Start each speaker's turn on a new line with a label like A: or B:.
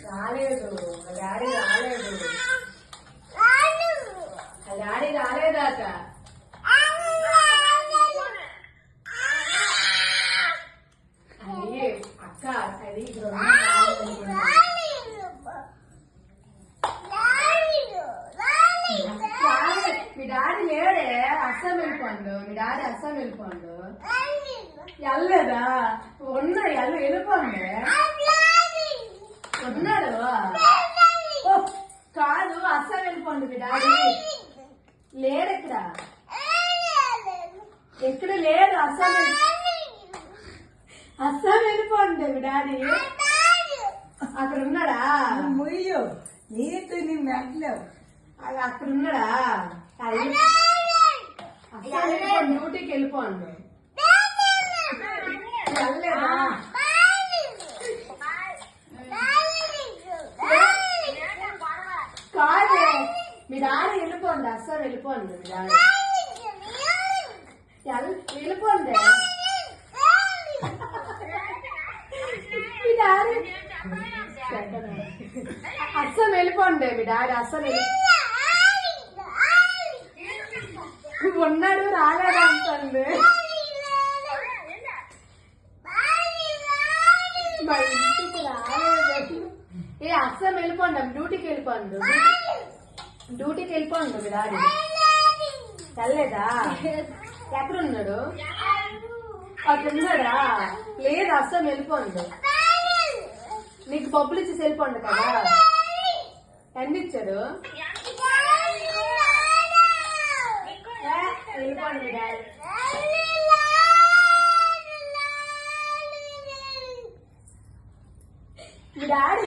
A: రాలేదు డాడీ రాలేదు డాడీ రాలేదాట అది అక్క అది మీ డాడీ లేడే అస్సాం వెళ్ళిపోండు మీ డాడీ అస్సాం వెళ్ళిపోండు వెళ్ళలేదా ఉన్నాడు వెళ్ళిపోండి ఉన్నాడు కాదు అస్సాం వెళ్ళిపోండి మీ డాడీ లేడు ఎక్కడ లేడు అస్సాం వెళ్ళిపోండి మీ డాడీ అక్కడ ఉన్నాడా
B: ముయ్యు నీకు నీ మెట్లు
A: అక్కడ ఉన్నాడా డ్యూటీకి వెళ్ళిపోండి వెళ్ళలేదా కాదే మీ డాడీ వెళ్ళిపోండి అస్సాం వెళ్ళిపోండి మీ డాడీ వెళ్ళిపోండి మీ డాడీ అస్సాం వెళ్ళిపోండి మీ డాడీ అస్సాం ఉన్నాడు రాలేదా అంటుంది మా ఇంటికి రాలేదు ఏ అస్సాం వెళ్ళిపోండి డ్యూటీకి వెళ్ళిపోండి డ్యూటీకి వెళ్ళిపోండి మీ డాడీ వెళ్ళలేదా ఎక్కడున్నాడు అక్కడ ఉన్నాడా లేదు అస్సాం వెళ్ళిపోండి నీకు పప్పులు ఇచ్చేసి వెళ్ళిపోండి కదా ఎన్ని ఇచ్చాడు వెళ్ళిపోండి మీ డాడీ